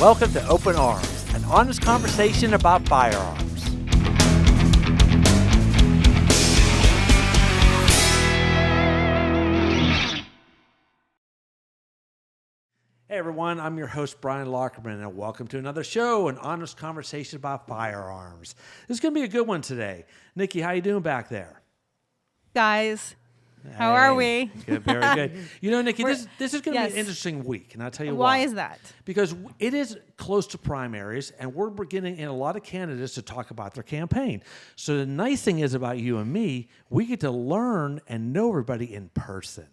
Welcome to Open Arms, an honest conversation about firearms. Hey everyone, I'm your host Brian Lockerman, and welcome to another show, an honest conversation about firearms. This is going to be a good one today. Nikki, how you doing back there? Guys, how are we? Good, very good. You know, Nikki, this is going to be an interesting week, and I'll tell you why. Why is that? Because it is close to primaries, and we're beginning in a lot of candidates to talk about their campaign. So the nice thing is about you and me, we get to learn and know everybody in person.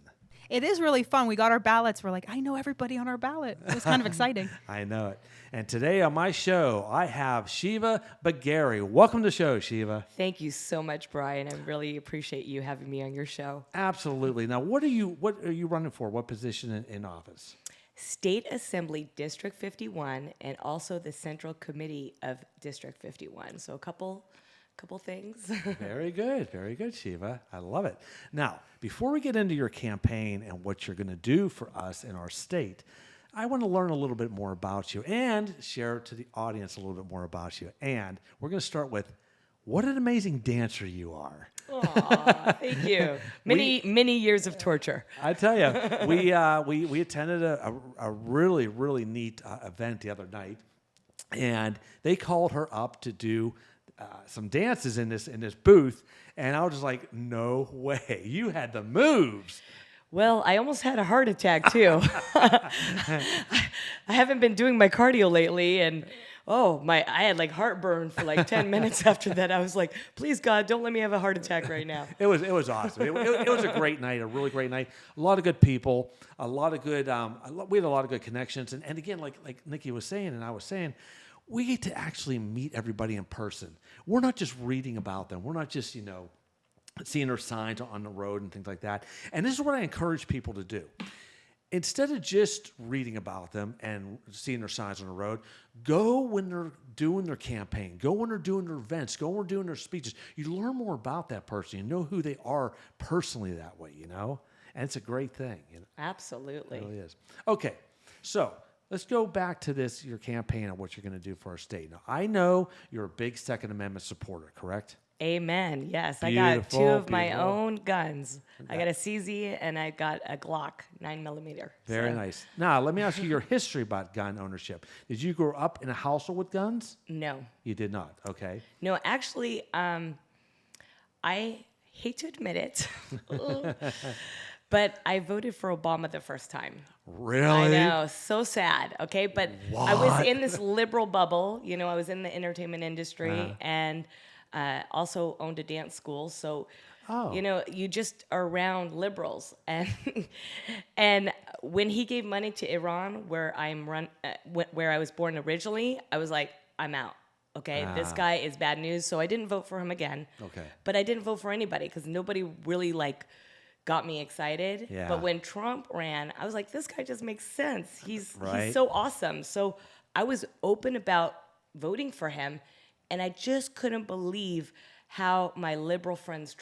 It is really fun. We got our ballots. We're like, I know everybody on our ballot. It was kind of exciting. I know it. And today on my show, I have Shiva Beghari. Welcome to the show, Shiva. Thank you so much, Brian. I really appreciate you having me on your show. Absolutely. Now, what are you running for? What position in office? State Assembly District 51 and also the Central Committee of District 51. So a couple things. Very good, Shiva. I love it. Now, before we get into your campaign and what you're going to do for us in our state, I want to learn a little bit more about you and share to the audience a little bit more about you. And we're going to start with, what an amazing dancer you are. Aw, thank you. Many years of torture. I tell you, we attended a really, really neat event the other night, and they called her up to do some dances in this booth, and I was just like, no way, you had the moves. Well, I almost had a heart attack too. I haven't been doing my cardio lately, and I had like heartburn for like 10 minutes after that. I was like, please God, don't let me have a heart attack right now. It was awesome. It was a great night, a really great night. A lot of good people, a lot of good. We had a lot of good connections, and again, like Nikki was saying, and I was saying, we get to actually meet everybody in person. We're not just reading about them. We're not just, seeing their signs on the road and things like that. And this is what I encourage people to do. Instead of just reading about them and seeing their signs on the road, go when they're doing their campaign. Go when they're doing their events. Go when they're doing their speeches. You learn more about that person. You know who they are personally that way, And it's a great thing. Absolutely. It really is. Okay, so let's go back to your campaign and what you're going to do for our state. Now, I know you're a big Second Amendment supporter, correct? Amen. Yes, Beautiful, I got two of my beautiful. own guns. I got a CZ and I got a Glock 9mm. Very nice. Now, let me ask you your history about gun ownership. Did you grow up in a household with guns? No. You did not. Okay. No, actually, I hate to admit it, but I voted for Obama the first time. Really? I know, so sad. Okay, but What? I was in this liberal bubble. I was in the entertainment industry and also owned a dance school. So, you just are around liberals. And when he gave money to Iran, where where I was born originally, I was like, I'm out. Okay, this guy is bad news. So I didn't vote for him again. Okay. But I didn't vote for anybody because nobody really got me excited. Yeah. But when Trump ran, I was like, this guy just makes sense. He's Right. so awesome. So I was open about voting for him, and I just couldn't believe how my liberal friends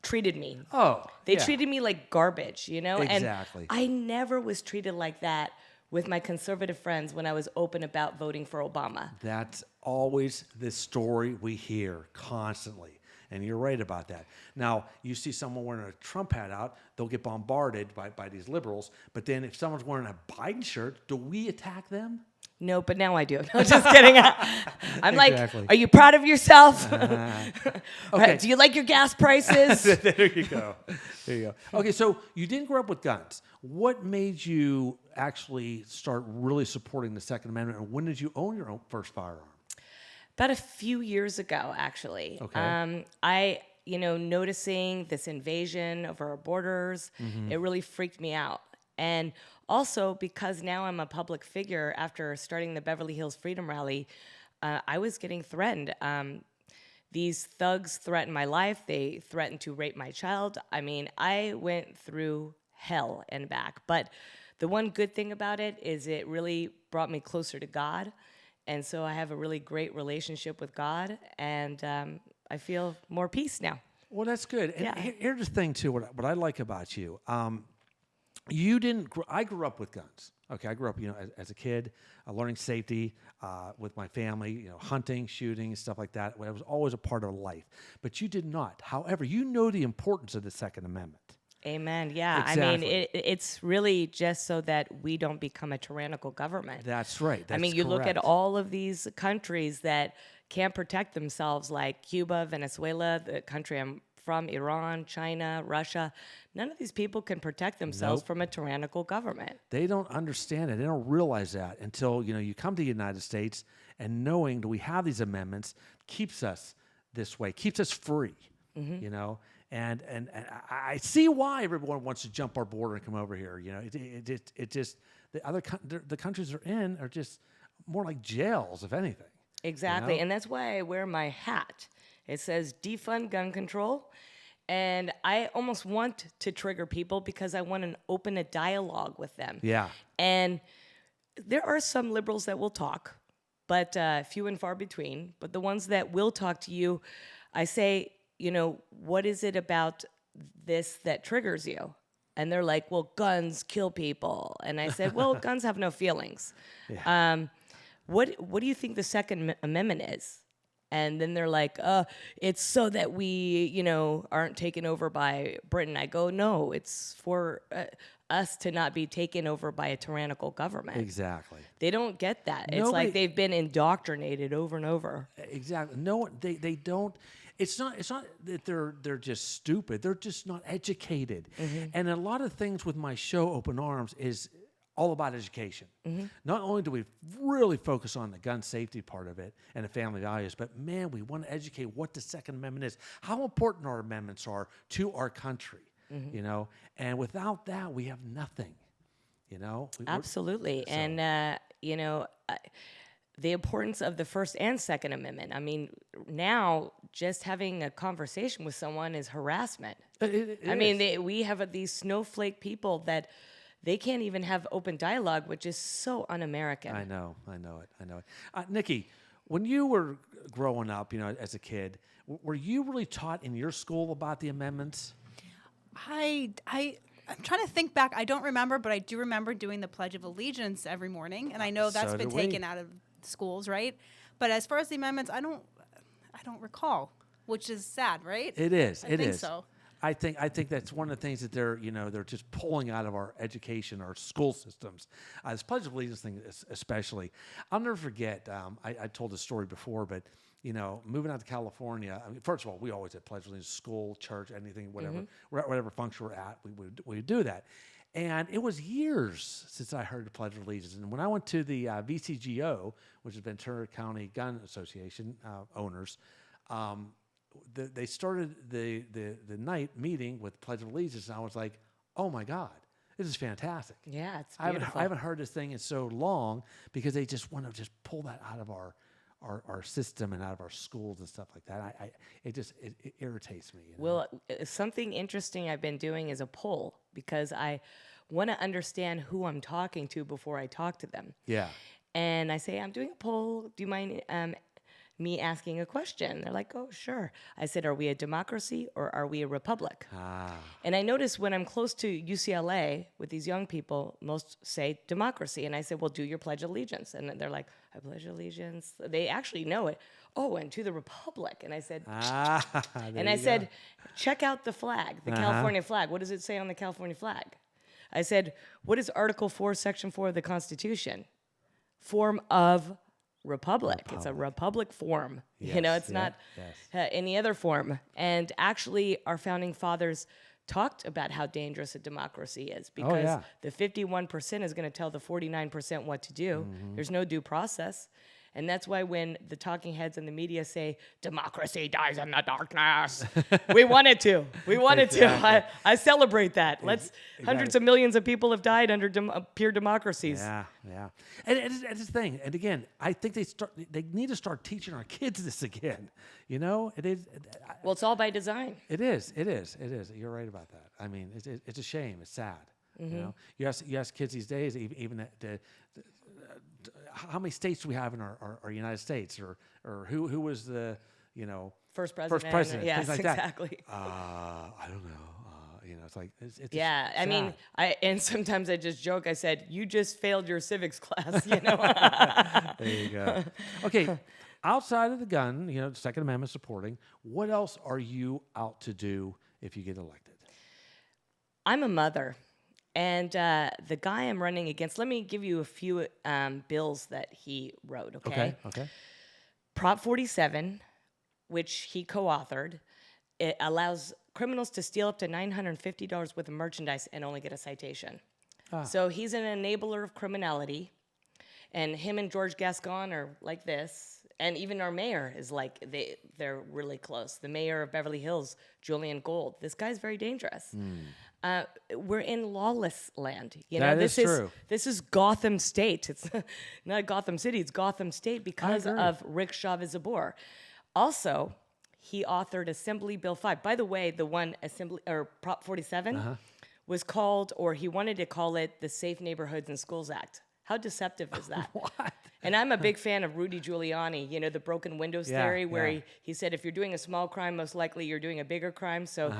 treated me. Oh, They treated me like garbage, Exactly. And I never was treated like that with my conservative friends when I was open about voting for Obama. That's always the story we hear constantly. And you're right about that. Now, you see someone wearing a Trump hat out, they'll get bombarded by these liberals. But then if someone's wearing a Biden shirt, do we attack them? No, but now I do. No, just kidding. I'm Exactly. like, are you proud of yourself? Okay. Do you like your gas prices? There you go. Okay, so you didn't grow up with guns. What made you actually start really supporting the Second Amendment, and when did you own your own first firearm? About a few years ago, actually. Okay. Noticing this invasion of our borders, it really freaked me out. And also because now I'm a public figure after starting the Beverly Hills Freedom Rally, I was getting threatened. These thugs threatened my life. They threatened to rape my child. I mean, I went through hell and back. But the one good thing about it is it really brought me closer to God. And so I have a really great relationship with God, and I feel more peace now. Well, that's good. And Yeah. here's the thing, too, what I like about you. you didn't. I grew up with guns. Okay, I grew up, as a kid, learning safety with my family. Hunting, shooting, stuff like that. It was always a part of life. But you did not. However, you know the importance of the Second Amendment. Amen. Yeah. I mean, Exactly. it's really just so that we don't become a tyrannical government. That's right. I mean, That's you look at correct. all of these countries that can't protect themselves, like Cuba, Venezuela, the country I'm from, Iran, China, Russia. None of these people can protect themselves Nope. from a tyrannical government. They don't understand it. They don't realize that until you come to the United States, and knowing that we have these amendments keeps us this way, keeps us free. And I see why everyone wants to jump our border and come over here. It just the countries they're in are just more like jails, if anything. Exactly. And that's why I wear my hat. It says defund gun control. And I almost want to trigger people because I want to open a dialogue with them. Yeah. And there are some liberals that will talk, but few and far between. But the ones that will talk to you, I say, what is it about this that triggers you? And they're like, well, guns kill people. And I said, well, guns have no feelings. Yeah. What do you think the Second Amendment is? And then they're like, it's so that we, aren't taken over by Britain. I go, no, it's for us to not be taken over by a tyrannical government. Exactly. They don't get that. It's Nobody- like they've been indoctrinated over and over. Exactly. No, they don't. It's not that they're just stupid. They're just not educated. And a lot of things with my show, Open Arms, is all about education. Not only do we really focus on the gun safety part of it and the family values, but man, we want to educate what the Second Amendment is, how important our amendments are to our country. And without that, we have nothing. We're- Absolutely. so- And, the importance of the First and Second Amendment. I mean, now just having a conversation with someone is harassment. it I mean, is. we have these snowflake people that they can't even have open dialogue, which is so un-American. I know it. Nikki, when you were growing up, as a kid, were you really taught in your school about the amendments? I'm trying to think back. I don't remember, but I do remember doing the Pledge of Allegiance every morning, and I know that's So been do we. taken out of schools, right? But as far as the amendments, I don't recall, which is sad, right? It is. I It think is. so. I think that's one of the things that they're just pulling out of our education, our school systems. This Pledge of Allegiance thing, especially, I'll never forget. I told this story before, but moving out to California. I mean, first of all, we always had Pledge of Allegiance, school, church, anything, whatever function we're at, we would do that. And it was years since I heard the Pledge of Allegiance. And when I went to the VCGO, which is Ventura County Gun Association owners, they started the night meeting with Pledge of Allegiance, and I was like, oh my God, this is fantastic. Yeah, it's I beautiful. haven't heard this thing in so long, because they just want to just pull that out of our system and out of our schools and stuff like that. It irritates me. Well, something interesting I've been doing is a poll, because I want to understand who I'm talking to before I talk to them. Yeah. And I say, I'm doing a poll. Do you mind me asking a question? They're like, oh, sure. I said, are we a democracy or are we a republic? And I notice when I'm close to UCLA with these young people, most say democracy. And I said, well, do your Pledge of Allegiance. And they're like, I pledge allegiance. They actually know it. Oh, and to the republic. And I said, and I said, check out the flag, the California flag. What does it say on the California flag? I said, what is Article 4, Section 4 of the Constitution? Form of republic. It's a republic form. It's not any other form. And actually, our founding fathers talked about how dangerous a democracy is, because the 51% is going to tell the 49% what to do. There's no due process. And that's why when the talking heads and the media say democracy dies in the darkness, we want it to. We want it to. I celebrate that. Hundreds of millions of people have died under pure democracies. Yeah. And it's the thing. And again, I think they need to start teaching our kids this again. It is. Well, it's all by design. It is. You're right about that. I mean, it's a shame. It's sad. You ask kids these days, even how many states do we have in our United States, or who was the First president. First president. Yes, things like exactly. that. I don't know. it's like it's Yeah, just I mean, sad. and sometimes I just joke. I said, "You just failed your civics class," There you go. Okay, outside of the gun, Second Amendment supporting, what else are you out to do if you get elected? I'm a mother, and the guy I'm running against. Let me give you a few bills that he wrote. Okay. Prop 47, which he co-authored, it allows criminals to steal up to $950 worth of merchandise and only get a citation. So he's an enabler of criminality, and him and George Gascon are like this, and even our mayor is like they're really close. The mayor of Beverly Hills, Julian Gold. This guy's very dangerous. We're in lawless land. That is true. This is Gotham State. It's not Gotham City. It's Gotham State because agree. of Rick Chavez Zabor. Also, he authored Assembly Bill 5. By the way, the one Prop 47 was called, or he wanted to call it, the Safe Neighborhoods and Schools Act. How deceptive is that? What? And I'm a big fan of Rudy Giuliani, the broken windows theory, where he said if you're doing a small crime, most likely you're doing a bigger crime. So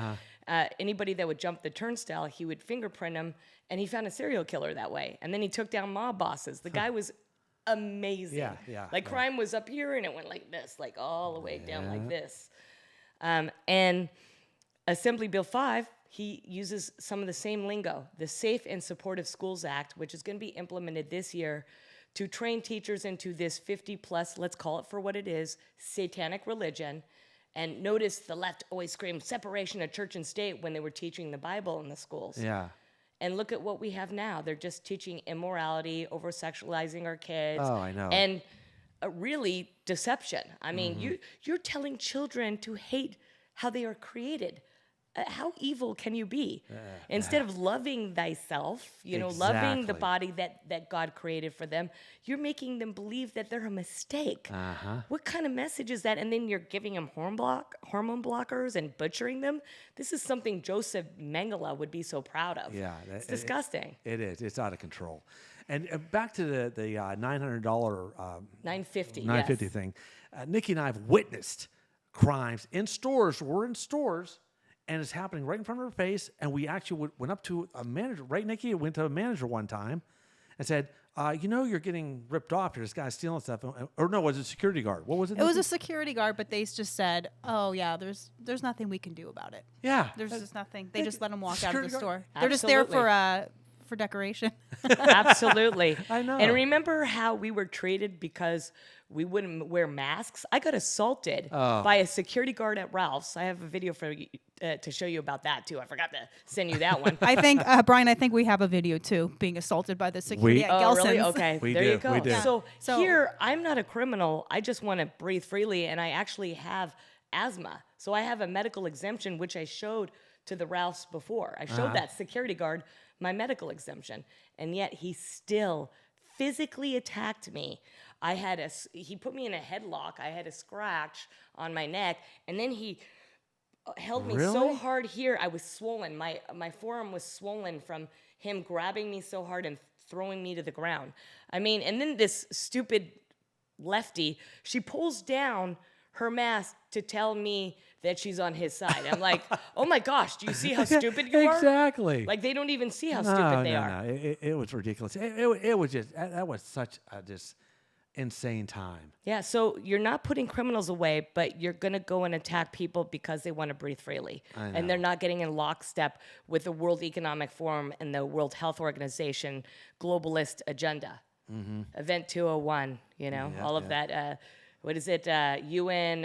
anybody that would jump the turnstile, he would fingerprint him, and he found a serial killer that way. And then he took down mob bosses. The guy was amazing. Crime was up here, and it went like this, like all the way down like this. And Assembly Bill 5, he uses some of the same lingo, the Safe and Supportive Schools Act, which is going to be implemented this year to train teachers into this 50-plus, let's call it for what it is, satanic religion. And notice the left always screamed separation of church and state when they were teaching the Bible in the schools. Yeah. And look at what we have now. They're just teaching immorality, over-sexualizing our kids. Oh, I know. And really deception. I mean, you're telling children to hate how they are created. How evil can you be? Instead of loving thyself, loving the body that God created for them, you're making them believe that they're a mistake. What kind of message is that? And then you're giving them hormone blockers and butchering them. This is something Joseph Mengele would be so proud of. Yeah, it's disgusting. It is. It's out of control. And back to the $900 $950 thing. Nikki and I have witnessed crimes in stores. We're in stores. And it's happening right in front of her face. And we actually went up to a manager, right, Nikki? Went to a manager one time and said, you're getting ripped off here. This guy's stealing stuff. Or no, was it a security guard? What was it? It was a security guard, but they just said, "Oh yeah, there's nothing we can do about it." Yeah, there's just nothing. They just let him walk out of the security store. guard? They're just there for decoration. Absolutely. I know. And remember how we were treated because we wouldn't wear masks? I got assaulted by a security guard at Ralph's. I have a video for you to show you about that too. I forgot to send you that one. I think, Brian, we have a video too, being assaulted by the security at Oh, Gelson's. really? Okay. We there do, you go. we do. So So- here, I'm not a criminal. I just want to breathe freely, and I actually have asthma. So I have a medical exemption, which I showed to the Ralphs before. I showed that security guard my medical exemption, and yet he still physically attacked me. He put me in a headlock. I had a scratch on my neck, and then he held me so Really? hard here. I was swollen. My forearm was swollen from him grabbing me so hard and throwing me to the ground. I mean, and then this stupid lefty, she pulls down her mask to tell me that she's on his side. I'm like, oh my gosh, do you see how stupid you are? Exactly. Like, they don't even see how stupid they are. No. It was ridiculous. It was just, that was such a just insane time. Yeah, so you're not putting criminals away, but you're going to go and attack people because they want to breathe freely. And they're not getting in lockstep with the World Economic Forum and the World Health Organization globalist agenda. Event 201, all of that. What is it? UN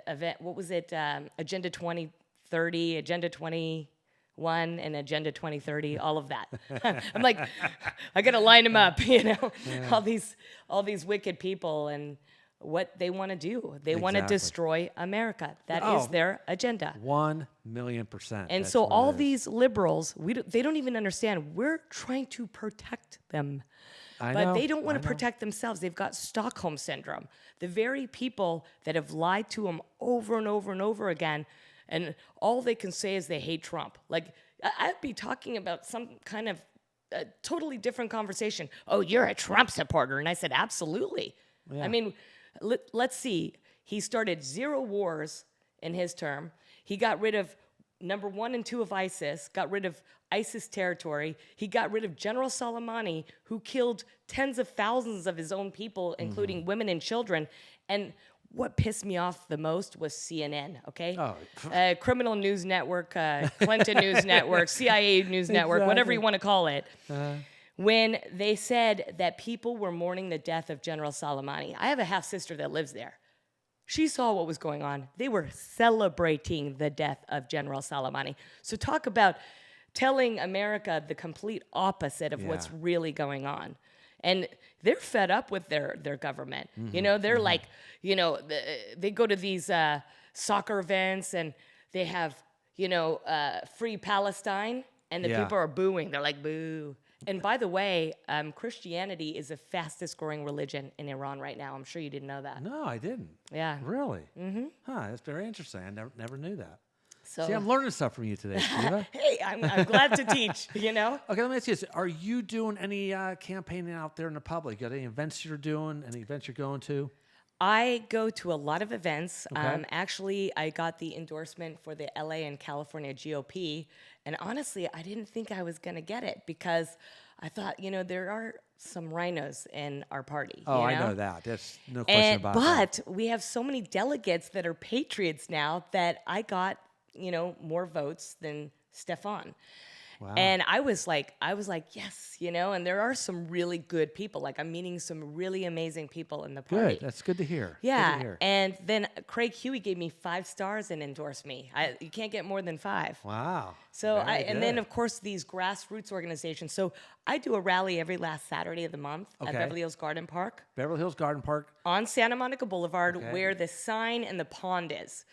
event. What was it? Agenda 2030, Agenda 21, and Agenda 2030. All of that. I'm like, I gotta line them up. All these wicked people and what they want to do. They want to Exactly. destroy America. That is their agenda. 1,000,000%. And That's so what all it is. these liberals, they don't even understand. We're trying to protect them. I But know, they don't want I to know. protect themselves. They've got Stockholm syndrome. The very people that have lied to them over and over and over again, and all they can say is they hate Trump. Like, I'd be talking about some kind of totally different conversation. Oh, you're a Trump supporter. And I said, absolutely. Yeah. I mean, let's see. He started 0 wars in his term. He got rid of number 1 and 2 of ISIS, got rid of ISIS territory. He got rid of General Soleimani, who killed tens of thousands of his own people, including women and children. And what pissed me off the most was CNN, okay? Oh. Criminal News Network, Clinton News Network, CIA News Network, whatever you want to call it. When they said that people were mourning the death of General Soleimani. I have a half-sister that lives there. She saw what was going on. They were celebrating the death of General Soleimani. So talk about telling America the complete opposite of what's really going on. And they're fed up with their government. You know, they're like, you know, they go to these soccer events and they have, you know, free Palestine, and the people are booing. They're like, boo. And by the way, Christianity is the fastest growing religion in Iran right now. I'm sure you didn't know that. No, I didn't. Yeah. Really? Mm-hmm. Huh, that's very interesting. I never knew that. So, See, I'm learning stuff from you today, Shiva. hey, I'm glad to teach, you know? Okay, let me ask you this. Are you doing any campaigning out there in the public? Got any events you're doing? Any events you're going to? I go to a lot of events. Okay. Actually, I got the endorsement for the LA and California GOP. And honestly, I didn't think I was going to get it because I thought, you know, there are some rhinos in our party. Oh, you I know that. That's no question about that. But we have so many delegates that are patriots now that I got, you know, more votes than Stefan. Wow. And I was like, yes, you know, and there are some really good people. Like, I'm meeting some really amazing people in the party. Good. That's good to hear. Yeah. Good to hear. And then Craig Huey gave me 5 stars and endorsed me. You can't get more than 5. Wow. So and then good. of course these grassroots organizations. So I do a rally every last Saturday of the month at Okay. Beverly Hills Garden Park Beverly Hills Garden Park. on Santa Monica Boulevard, Okay. where the sign and the pond is.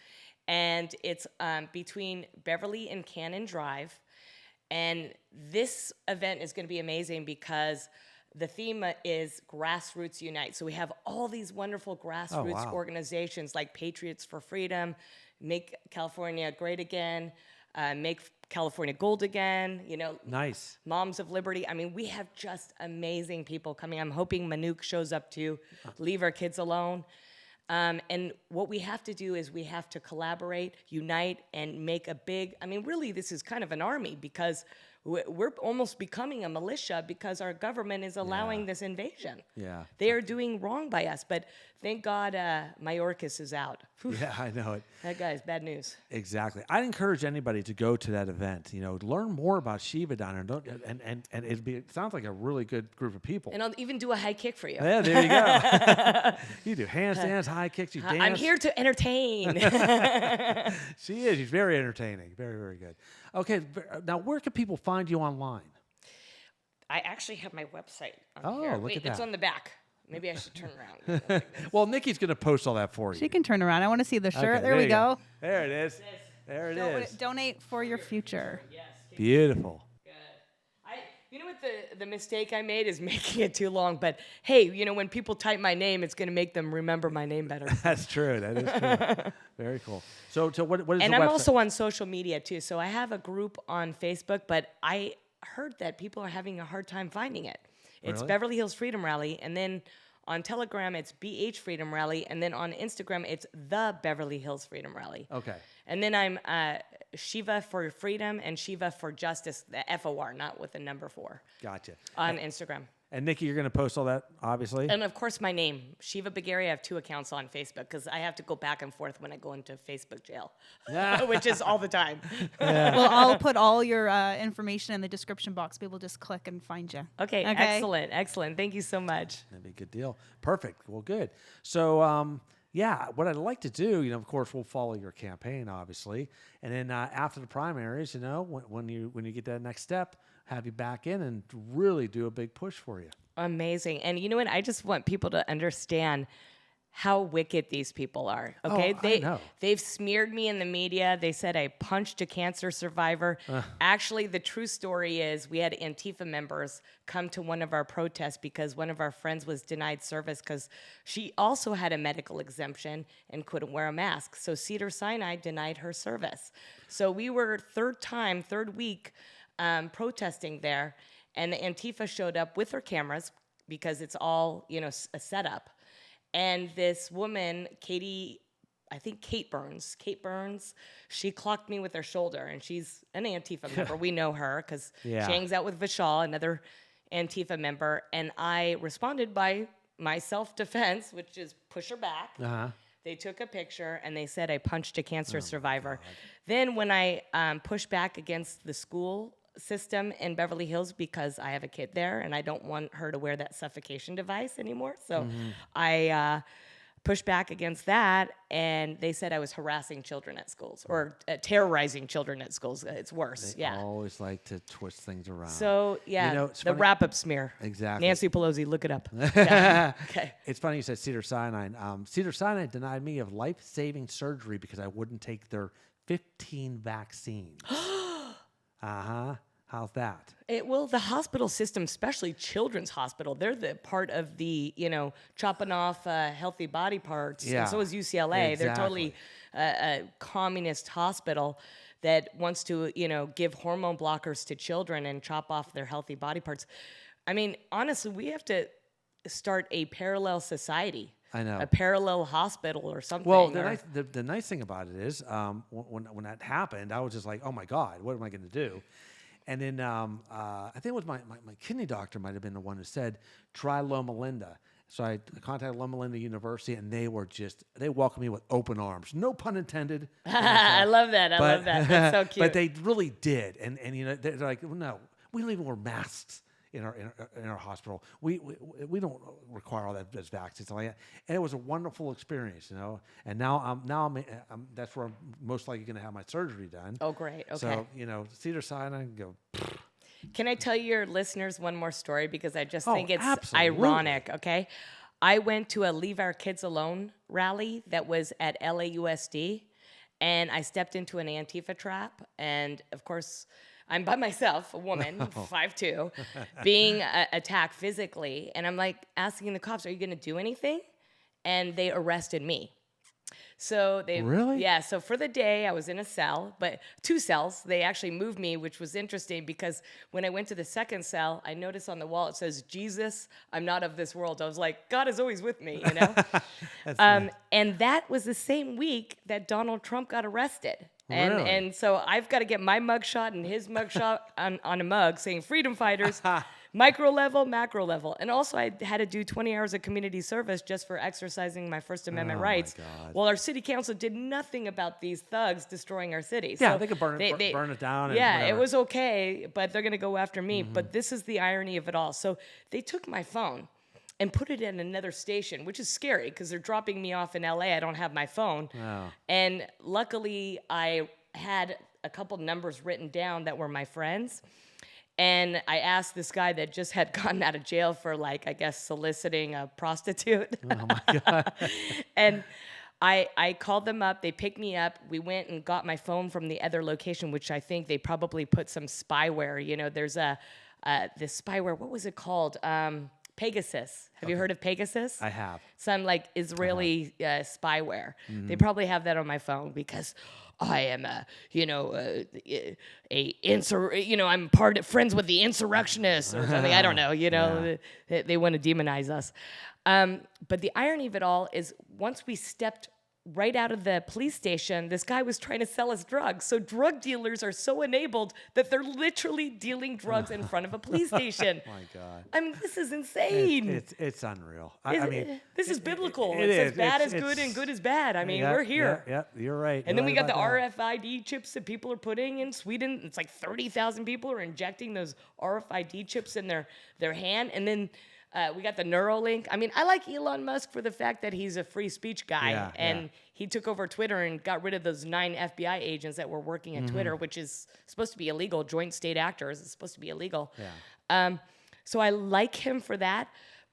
And it's between Beverly and Cannon Drive. And this event is going to be amazing because the theme is Grassroots Unite. So we have all these wonderful grassroots wow. organizations like Patriots for Freedom, Make California Great Again, Make California Gold Again, you know, Nice. Moms of Liberty. I mean, we have just amazing people coming. I'm hoping Manouk shows up too. Leave Our Kids Alone. And what we have to do is we have to collaborate, unite, and make a big, I mean, really, this is kind of an army because we're almost becoming a militia because our government is allowing this invasion. Yeah. They are doing wrong by us, but thank God Mayorkas is out. Whew, Yeah, I know it. that guy's bad news. Exactly. I'd encourage anybody to go to that event. You know, learn more about Shiva down there. And it sounds like a really good group of people. And I'll even do a high kick for you. Yeah, there you go. You do handstands, high kicks, you dance. I'm here to entertain. She is. She's very entertaining. Very, very good. Okay, now where can people find you online? I actually have my website on Oh, here. look Wait, at it's that. on the back. Maybe I should turn around. Well, Nikki's going to post all that for you. She can turn around. I want to see the shirt. Okay, there we you go. There it is. There it is. Donate for your future. Yes. Beautiful. Good. You know what the mistake I made is making it too long. But hey, you know, when people type my name, it's going to make them remember my name better. That's true. That is true. Very cool. So what is And the I'm website? also on social media too. So I have a group on Facebook, but I heard that people are having a hard time finding it. It's Really? Beverly Hills Freedom Rally, and then on Telegram it's BH Freedom Rally, and then on Instagram it's the Beverly Hills Freedom Rally. Okay. And then I'm Shiva for Freedom and Shiva for Justice, the FOR, not with the number 4, Gotcha. on Instagram. And Nikki, you're going to post all that, obviously? And of course, my name, Shiva Beghari. I have 2 accounts on Facebook because I have to go back and forth when I go into Facebook jail, which is all the time. Well, I'll put all your information in the description box. People just click and find you. Okay, excellent, excellent. Thank you so much. That'd be a good deal. Perfect. Well, good. So, yeah, what I'd like to do, you know, of course, we'll follow your campaign, obviously, and then after the primaries, you know, when you get that next step, have you back in and really do a big push for you. Amazing. And you know what? I just want people to understand how wicked these people are. Okay, I know. They've smeared me in the media. They said I punched a cancer survivor. Actually, the true story is we had Antifa members come to one of our protests because one of our friends was denied service because she also had a medical exemption and couldn't wear a mask. So Cedars-Sinai denied her service. So we were third week protesting there, and the Antifa showed up with their cameras because it's all, you know, a setup. And this woman, Katie I think Kate Burns. Kate Burns, she clocked me with her shoulder, and she's an Antifa member. We know her because Yeah. she hangs out with Vishal, another Antifa member, and I responded by my self-defense, which is push her back. Uh-huh. They took a picture, and they said I punched a cancer survivor. Then when I pushed back against the school system in Beverly Hills because I have a kid there, and I don't want her to wear that suffocation device anymore, so I pushed back against that, and they said I was harassing children at schools or terrorizing children at schools. It's worse. They always like to twist things around. So, yeah, You know, it's the funny- wrap-up smear. Exactly. Nancy Pelosi, look it up. Yeah. Okay. It's funny you said Cedars-Sinai. Cedars-Sinai denied me of life-saving surgery because I wouldn't take their 15 vaccines. Uh-huh. How's that? Well, the hospital system, especially Children's Hospital, they're the part of the, chopping off healthy body parts. Yeah. And so is UCLA. They're Exactly. totally a communist hospital that wants to, give hormone blockers to children and chop off their healthy body parts. I mean, honestly, we have to start a parallel society. I know. A parallel hospital or something. Well, or- the nice thing about it is when that happened, I was just like, oh, my God, what am I going to do? And then I think it was my kidney doctor might have been the one who said, try Loma Linda. So I contacted Loma Linda University, and they welcomed me with open arms. No pun intended. I love that. I love that. That's so cute. But they really did. And they're like, well, no, we don't even wear masks in our hospital. We don't require all that as vaccines and like that. And it was a wonderful experience, And now I'm that's where I'm most likely going to have my surgery done. Oh, great. Okay. So Cedars-Sinai, I can go. Can I tell your listeners one more story because I just Oh, think it's absolutely. ironic, okay? I went to a Leave Our Kids Alone rally that was at LAUSD, and I stepped into an Antifa trap, and of course, I'm by myself, a woman, 5'2", being attacked physically, and I'm like asking the cops, are you gonna do anything? And they arrested me. So they Really? Yeah, so for the day I was in a cell, but 2 cells. They actually moved me, which was interesting because when I went to the second cell, I noticed on the wall it says, Jesus, I'm not of this world. I was like, God is always with me, That's nice. And that was the same week that Donald Trump got arrested. Really? And so I've got to get my mugshot and his mugshot on a mug saying freedom fighters, micro level, macro level. And also I had to do 20 hours of community service just for exercising my First Amendment Oh, my rights. God. Well, our city council did nothing about these thugs destroying our city. Yeah, So they could burn it down. And yeah, whatever. it was okay, but they're going to go after me. But this is the irony of it all. So they took my phone and put it in another station, which is scary because they're dropping me off in LA. I don't have my phone. Oh. And luckily, I had a couple numbers written down that were my friends. And I asked this guy that just had gotten out of jail for, I guess, soliciting a prostitute. Oh, my God. And I called them up. They picked me up. We went and got my phone from the other location, which I think they probably put some spyware. There's this spyware. What was it called? Pegasus. Have you heard of Pegasus? I have. Some Israeli spyware. They probably have that on my phone because I am I'm friends with the insurrectionists or something. I don't know. They want to demonize us. But the irony of it all is once we stepped right out of the police station, this guy was trying to sell us drugs. So drug dealers are so enabled that they're literally dealing drugs in front of a police station. My God. I mean, this is insane. It's unreal. This is biblical. it It says is. bad It's- is good it's- and good is bad. I mean, Yeah, we're here. Yeah, you're right. And then we got the RF. RFID chips that people are putting in Sweden. It's like 30,000 people are injecting those RFID chips in their hand. And then we got the Neuralink. I mean, I like Elon Musk for the fact that he's a free speech guy. Yeah, and yeah. he took over Twitter and got rid of those 9 FBI agents that were working at Twitter, which is supposed to be illegal. Joint state actors is supposed to be illegal. Yeah. So I like him for that.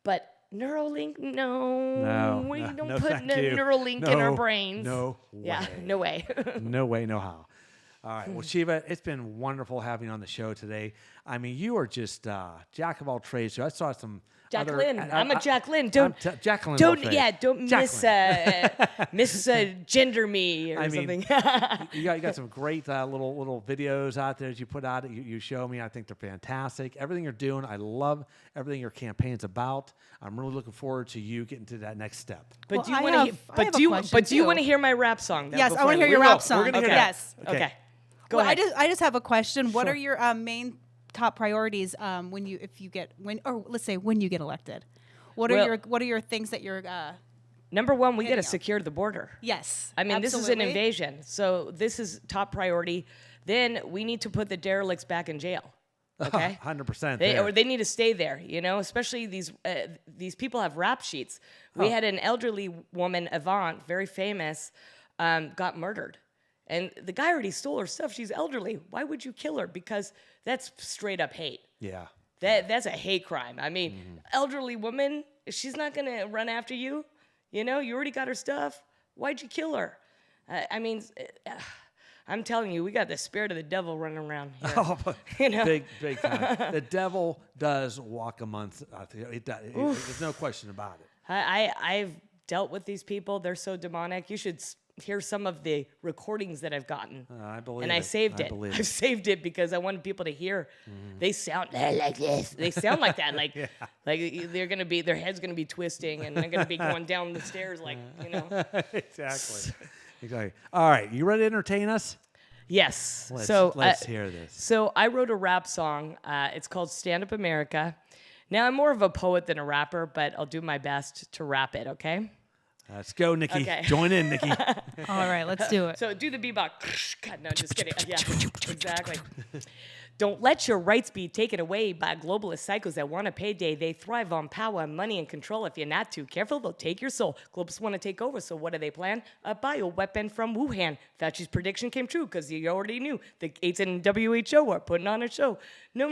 But Neuralink, no. We don't put thank you. Neuralink in our No, brains. no Yeah, way. no way. No way, no how. All right. Well, Shiva, it's been wonderful having you on the show today. I mean, you are just jack of all trades. So I saw some. Jacqueline, I'm a Jacqueline. Don't Jacqueline. don't Jacqueline. misgender me or something. you got some great little videos out there that you put out. You show me. I think they're fantastic. Everything you're doing, I love everything your campaign's about. I'm really looking forward to you getting to that next step. But Well, do you want to? Do you want to hear my rap song? Yes, I want to hear your rap song. We're gonna hear Yes. Okay. Go Well, ahead. I just have a question. What Sure. are your main top priorities when you get elected? What are your things that you're Number one, we got to Anyhow. secure the border. Yes. I mean, this is an absolutely. invasion. So this is top priority. Then we need to put the derelicts back in jail. Okay? 100%. They need to stay there, especially these people have rap sheets. We had an elderly woman, Avant, very famous, got murdered. And the guy already stole her stuff. She's elderly. Why would you kill her? Because that's straight up hate. Yeah. That's a hate crime. I mean, elderly woman, she's not going to run after you. You already got her stuff. Why'd you kill her? I'm telling you, we got the spirit of the devil running around here. Oh, You big time. The devil does walk amongst us. There's no question about it. I've dealt with these people. They're so demonic. You should hear some of the recordings that I've gotten. I believe and it. I saved I it. believe I've it. saved it because I wanted people to hear. They sound like this. They sound like that. Like their head's gonna be twisting and they're gonna be going down the stairs Exactly. All right, you ready to entertain us? Yes. Let's hear this. So I wrote a rap song. It's called Stand Up America. Now I'm more of a poet than a rapper, but I'll do my best to rap it, okay? Let's go, Nikki. Okay. Join in, Nikki. All right, let's do it. So do the beatbox. God, no, just kidding. Yeah, exactly. Don't let your rights be taken away by globalist psychos that want a payday. They thrive on power, money, and control. If you're not too careful, they'll take your soul. Globalists want to take over, so what do they plan? A bioweapon from Wuhan. Fauci's prediction came true because you already knew the AIDS and WHO are putting on a show. No,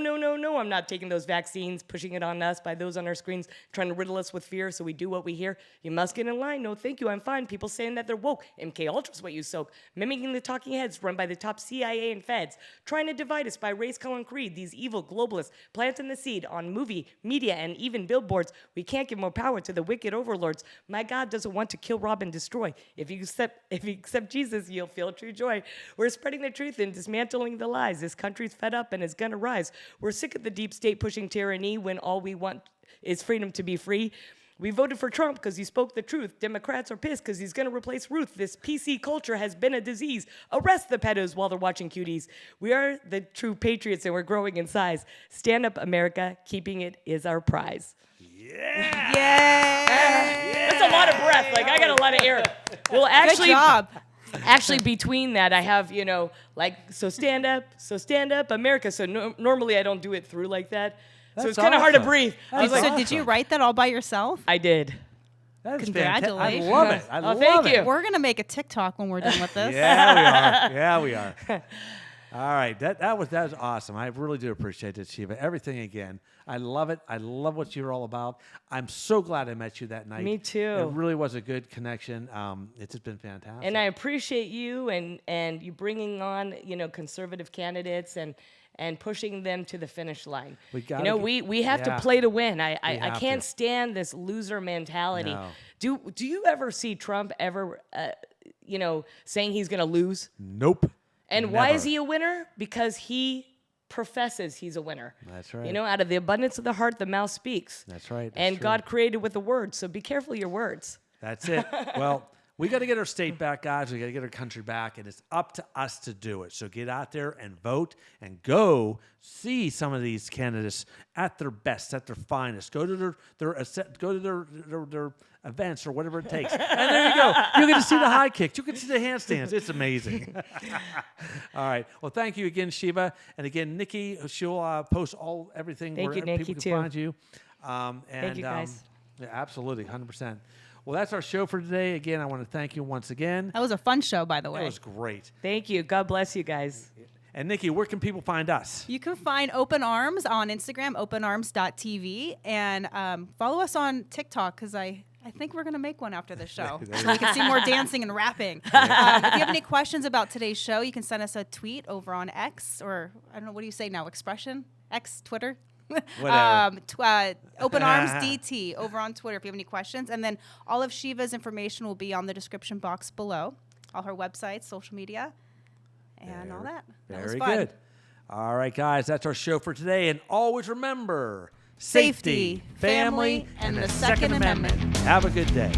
I'm not taking those vaccines, pushing it on us by those on our screens, trying to riddle us with fear so we do what we hear. You must get in line. No, thank you, I'm fine. People saying that they're woke. MK Ultra's what you soak. Mimicking the talking heads run by the top CIA and feds. Trying to divide us by race, color, and creed. These evil globalists planting the seed on movie, media, and even billboards. We can't give more power to the wicked overlords. My God doesn't want to kill, rob, and destroy. If you accept Jesus, you'll feel true joy. We're spreading the truth and dismantling the lies. This country's fed up and is gonna rise. We're sick of the deep state pushing tyranny when all we want is freedom to be free. We voted for Trump because he spoke the truth. Democrats are pissed because he's going to replace Ruth. This PC culture has been a disease. Arrest the pedos while they're watching cuties. We are the true patriots and we're growing in size. Stand up, America. Keeping it is our prize. Yeah. That's a lot of breath. Like, I got a lot of air. Well, actually, Good job. Actually, between that, I have, so stand up, America. So normally I don't do it through like that. So it's kind of hard to breathe. I was So did you write that all by yourself? I did. That is Congratulations. fantastic. I love it. I love thank it. you. We're gonna make a TikTok when we're done with this. Yeah, we are. All right, that was awesome. I really do appreciate it, Shiva. Everything again. I love it. I love what you're all about. I'm so glad I met you that night. Me too. It really was a good connection. It's just been fantastic. And I appreciate you and you bringing on, conservative candidates and pushing them to the finish line. We gotta we have to yeah. play to win. I have can't to. stand this loser mentality. No. Do you ever see Trump ever saying he's going to lose? Nope. And why Never. is he a winner? Because he professes he's a winner. That's right. Out of the abundance of the heart, the mouth speaks. That's right. That's And true. God created with the word, so be careful your words. That's it. Well, we got to get our state back, guys. We got to get our country back, and it's up to us to do it. So get out there and vote, and go see some of these candidates at their best, at their finest. Go to their events or whatever it takes, and there you go. You get to see the high kicks. You can see the handstands. It's amazing. All right. Well, thank you again, Shiva, and again, Nikki. She'll post everything Thank where you, Nikki, people too. can find you. And, Thank you, guys. Yeah, absolutely, 100%. Well, that's our show for today. Again, I want to thank you once again. That was a fun show, by the way. It was great. Thank you. God bless you guys. And Nikki, where can people find us? You can find Open Arms on Instagram, openarms.tv, and follow us on TikTok because I I think we're going to make one after the show There so we can see more dancing and rapping. If you have any questions about today's show, you can send us a tweet over on X, or I don't know, what do you say now? Expression? X, Twitter? Whatever. Open Arms DT over on Twitter if you have any questions. And then all of Shiva's information will be on the description box below. All her websites, social media, and all that. That was Very fun. good. All right, guys, that's our show for today. And always remember, Safety, family, and the Second Amendment. Have a good day.